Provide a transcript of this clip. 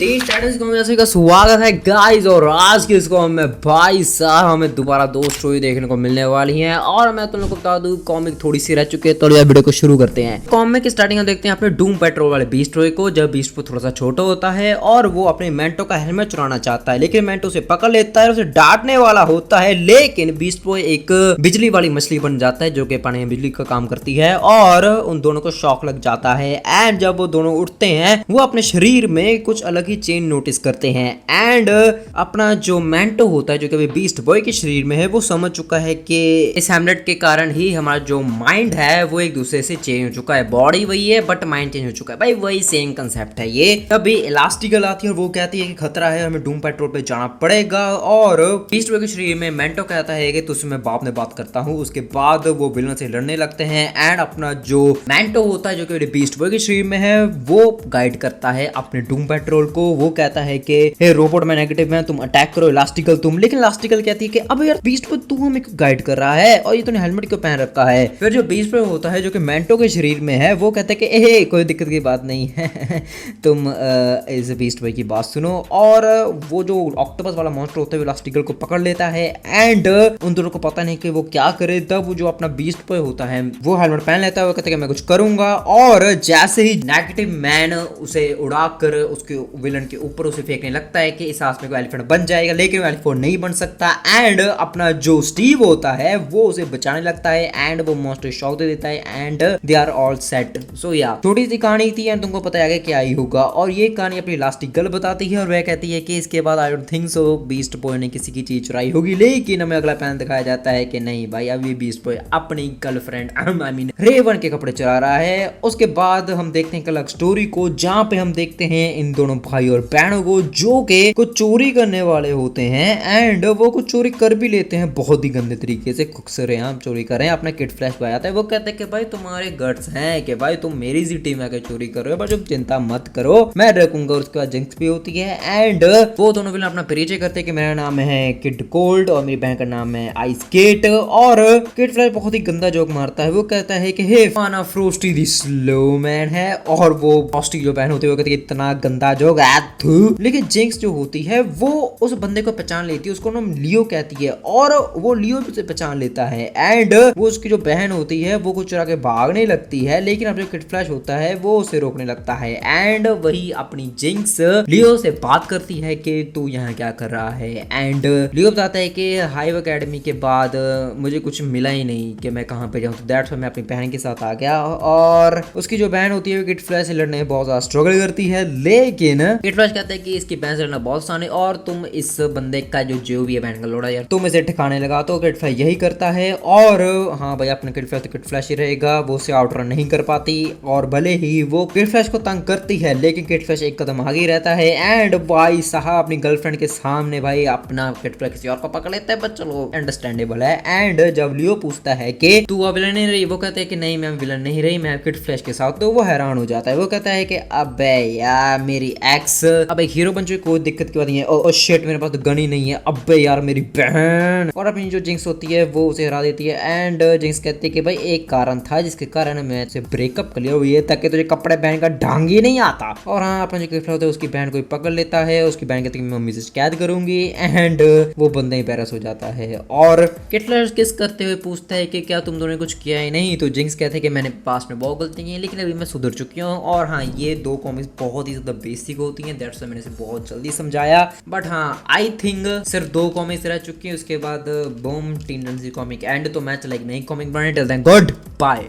Teen Titans comic का स्वागत है गाइस। और आज की इसको में भाई साहब हमें दोबारा दो स्टोरी देखने को मिलने वाली है। और मैं तुम लोग को बता दूं कॉमिक थोड़ी सी रह चुकी है, तो यार वीडियो को शुरू करते हैं। कॉमिक की स्टार्टिंग में देखते हैं अपने डूम पेट्रोल वाले बीस्ट बॉय को, जब बीस्ट बॉय थोड़ा सा छोटा होता है और वो अपने मेंटो का हेलमेट चुराना चाहता है, लेकिन मेंटो उसे पकड़ लेता है, उसे डांटने वाला होता है। लेकिन बीस्ट बॉय एक बिजली वाली मछली बन जाता है जो कि पानी में बिजली का काम करती है, और उन दोनों को शॉक लग जाता है। एंड जब वो दोनों उठते हैं वो अपने शरीर में कुछ अलग ही चेंज नोटिस करते हैं। एंड अपना जो मेंटो होता है जो कि अभी बीस्ट बॉय के शरीर में है, वो समझ चुका है कि इस हेमलेट के कारण ही हमारा जो माइंड है वो एक दूसरे से चेंज हो चुका है। बॉडी वही है बट माइंड चेंज हो चुका है। भाई वही सेम कंसेप्ट है ये। तभी इलास्टिकल आती है और वो कहती है कि खतरा है, हमें डूम पेट्रोल पे जाना पड़ेगा। और बीस्ट बॉय के शरीर में मेंटो कहता है कि तुझसे मैं बाप ने बात करता हूँ। उसके बाद वो विलन से लड़ने लगते हैं। एंड अपना जो मेंटो होता है जो कि बीस्ट बॉय के शरीर में है, वो गाइड करता है अपने डूम पेट्रोल को। वो कहता है कि हे रोबोट मैं नेगेटिव है, तुम अटैक करो इलास्टिकल तुम। लेकिन इलास्टिकल कहती है कि अब यार बीस्ट बॉय तू हमें गाइड कर रहा है और ये तूने हेलमेट क्यों पहन रखा है। फिर जो बीस्ट बॉय होता है जो कि मेंटो के शरीर में है, वो कहता है कि ए कोई दिक्कत की बात नहीं है तुम इस बीस्ट बॉय की बात सुनो। और वो जो ऑक्टोपस वाला मॉन्स्टर होता है इलास्टिकल को पकड़ लेता है। एंड उन दोनों को पता नहीं कि वो क्या करे। तब वो जो अपना बीस्ट बॉय होता है वो हेलमेट पहन लेता है। वो कहता है कि मैं कुछ करूंगा। और जैसे ही नेगेटिव मैन उसे उड़ाकर उसके विलन के ऊपर उसे फेंकने लगता है कि इस आसमान को एलिफेंट बन जाएगा, लेकिन वो एलिफेंट नहीं बन सकता। एंड अपना जो स्टीव होता है वो उसे बचाने लगता है। एंड वो मॉन्स्टर शॉक दे देता है। And they are all set. So या छोटी सी कहानी थी एंड तुमको पता है क्या ही होगा। और ये कहानी अपनी इलास्टिकल बताती है और वह कहती है कि इसके बाद I don't think so beast boy ने किसी की चीज चुराई होगी। लेकिन हमें अगला पैनल दिखाया जाता है कि नहीं भाई, अभी बीस्ट बॉय अपनी गर्लफ्रेंड आई मीन रेवन के कपड़े चुरा रहा है। उसके बाद हम देखते हैं एक अलग स्टोरी को, जहां पे हम देखते हैं इन दोनों भाई और बहनों को जो कि कुछ चोरी करने वाले होते हैं। एंड वो कुछ चोरी कर भी लेते हैं बहुत ही गंदे तरीके से। खुक्सरेआम चोरी कर रहे हैं। अपना किड फ्लैश भाई आता है, वो कहते हैं कि भाई तुम्हारे गट्स हैं कि भाई तुम मेरी सिटी में आकर चोरी कर रहे हो, पर तुम चिंता मत करो मैं रखूंगा। उसके बाद जिंक्स भी होती है। एंड वो दोनों विलन अपना परिचय करते हैं कि मेरा नाम है किड कोल्ड और मेरी बहन का नाम है आइस केट। और किड फ्लैश बहुत ही गंदा जोक मारता है। वो कहता है कि हे फाना फ्रोस्टी दी स्लो मैन है। और वो फ्रोस्टी जो बहन होती है वो कहती है इतना गंदा जोक। लेकिन जिंक्स जो होती है वो उस बंदे को पहचान लेती है, उसको नाम लियो कहती है और वो लियो से पहचान लेता है। एंड वो उसकी जो बहन होती है वो कुछ चुरा के भागने लगती है, लेकिन अब जो किड फ्लैश होता है वो उसे रोकने लगता है। एंड वही अपनी जिंक्स लियो से बात करती है कि तू यहाँ क्या कर रहा है। एंड लियो बताता है कि हाइव एकेडमी के बाद मुझे कुछ मिला ही नहीं कि मैं कहाँ पे जाऊँ, तो दैट्स व्हाई मैं अपनी बहन के साथ आ गया। और उसकी जो बहन होती है किड फ्लैश से लड़ने में बहुत ज्यादा स्ट्रगल करती है। लेकिन किड फ्लैश कहता है कि इसकी बहन से लड़ना बहुत आसान है और तुम इस बंदे का जो भी है बहन का लोड़ा यार तुम इसे ठिकाने लगा। तो किड फ्लैश यही करता है। और हाँ भाई अपने किड फ्लैश तो किड फ्लैश ही रहेगा, वो उसे आउट रन नहीं कर पाती। और भले ही वो किड फ्लैश को तंग करती है, लेकिन किड फ्लैश एक कदम आगे रहता है। एंड भाई साहब अपनी गर्लफ्रेंड के सामने भाई अपना किड फ्लैश किसी और को पकड़ लेता है, बट चलो अंडरस्टैंडेबल है। एंड जब लियो पूछता है कि तू अब विलन नहीं रही, वो कहते हैं कि नहीं मैं विलन नहीं रही, मैं किड फ्लैश के साथ। तो वो हैरान हो जाता है। वो कहता है कि अबे यार मेरी एक्स अब एक हीरो बन चुकी, कोई दिक्कत की बात नहीं है। ओ शिट मेरे पास तो गन ही नहीं है, अबे यार मेरी बहन। और अपनी जो जिंक्स होती है वो उसे हरा देती है। एंड जिंक्स कहती है कि भाई एक कारण था जिसके कारण मैं से ब्रेकअप कर लिया, वो ये ताकि तुझे कपड़े पहन का ढंग ही नहीं आता। और हाँ अपना जो किड फ्लैश होता है उसकी बहन को पकड़ लेता है। उसकी बहन कहती है मैं मम्मी से शिकायत करूंगी। एंड वो बंदा ही पैरस हो जाता है। और किड फ्लैश किस करते हुए पूछता है कि क्या तुम दोनों ने कुछ किया ही नहीं। तो जिंक्स कहते हैं कि मैंने पास में बहुत गलती की है, लेकिन अभी मैं सुधर चुकी हूँ। और हाँ ये दो कॉमिक्स बहुत ही ज्यादा बेसिक होती हैं, दैट्स व्हाई मैंने इसे बहुत जल्दी समझाया। बट हाँ आई थिंक सिर्फ दो कॉमिक्स रह चुकी हैं, उसके बाद बूम टीन कॉमिक एंड। तो मैं चला एक नई कॉमिक बनाने, टिल देन गुड बाय।